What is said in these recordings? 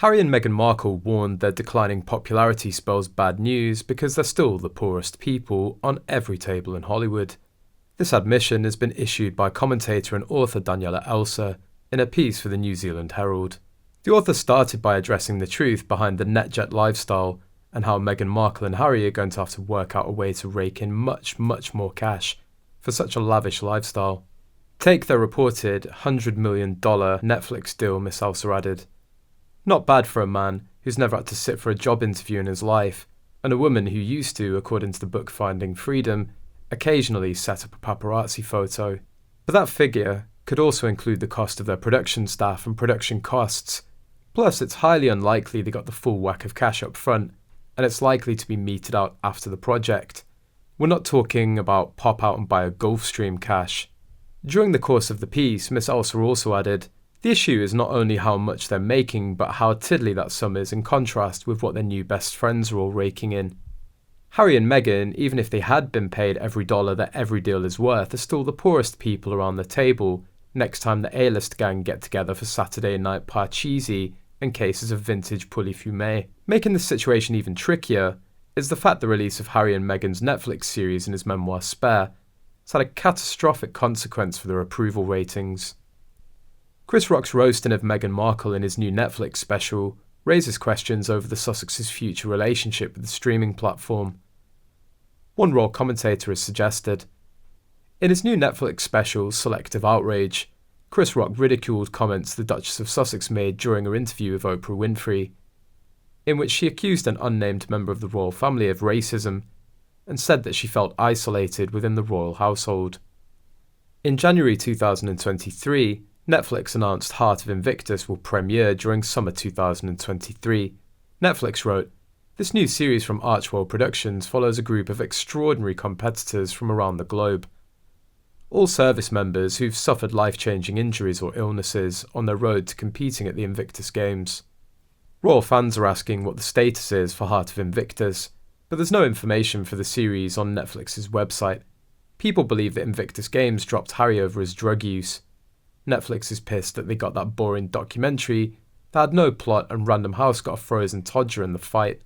Harry and Meghan Markle warned their declining popularity spells bad news because they're still the poorest people on every table in Hollywood. This admission has been issued by commentator and author Daniela Elser in a piece for the New Zealand Herald. The author started by addressing the truth behind the NetJet lifestyle and how Meghan Markle and Harry are going to have to work out a way to rake in much more cash for such a lavish lifestyle. Take their reported $100 million Netflix deal, Miss Elser added. Not bad for a man who's never had to sit for a job interview in his life, and a woman who used to, according to the book Finding Freedom, occasionally set up a paparazzi photo. But that figure could also include the cost of their production staff and production costs. Plus, it's highly unlikely they got the full whack of cash up front, and it's likely to be meted out after the project. We're not talking about pop out and buy a Gulfstream cash. During the course of the piece, Miss Elser also added, the issue is not only how much they're making, but how tiddly that sum is in contrast with what their new best friends are all raking in. Harry and Meghan, even if they had been paid every dollar that every deal is worth, are still the poorest people around the table next time the A-list gang get together for Saturday night parcheesi and cases of vintage poulet fumé. Making this situation even trickier is the fact the release of Harry and Meghan's Netflix series and his memoir Spare has had a catastrophic consequence for their approval ratings. Chris Rock's roasting of Meghan Markle in his new Netflix special raises questions over the Sussexes' future relationship with the streaming platform. One Raw commentator has suggested, in his new Netflix special, Selective Outrage, Chris Rock ridiculed comments the Duchess of Sussex made during her interview with Oprah Winfrey, in which she accused an unnamed member of the royal family of racism and said that she felt isolated within the royal household. In January 2023, Netflix announced Heart of Invictus will premiere during summer 2023. Netflix wrote, this new series from Archwell Productions follows a group of extraordinary competitors from around the globe. All service members who've suffered life-changing injuries or illnesses on their road to competing at the Invictus Games. Royal fans are asking what the status is for Heart of Invictus, but there's no information for the series on Netflix's website. People believe that Invictus Games dropped Harry over his drug use. Netflix is pissed that they got that boring documentary that had no plot and Random House got a frozen Todger in the fight.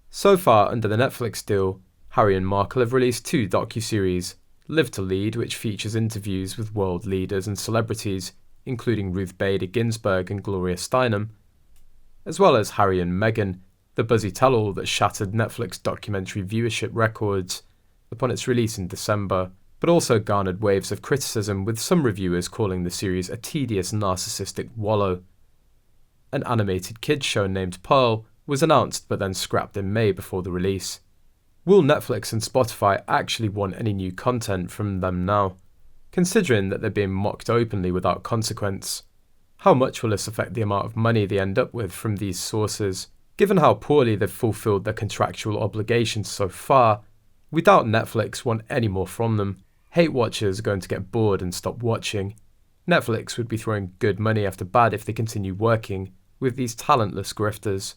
So far, under the Netflix deal, Harry and Markle have released 2 docuseries, Live to Lead, which features interviews with world leaders and celebrities, including Ruth Bader Ginsburg and Gloria Steinem, as well as Harry and Meghan, the buzzy tell-all that shattered Netflix documentary viewership records upon its release in December, but also garnered waves of criticism, with some reviewers calling the series a tedious narcissistic wallow. An animated kids show named Pearl was announced but then scrapped in May before the release. Will Netflix and Spotify actually want any new content from them now, considering that they're being mocked openly without consequence? How much will this affect the amount of money they end up with from these sources? Given how poorly they've fulfilled their contractual obligations so far, we doubt Netflix want any more from them. Hate watchers are going to get bored and stop watching. Netflix would be throwing good money after bad if they continue working with these talentless grifters.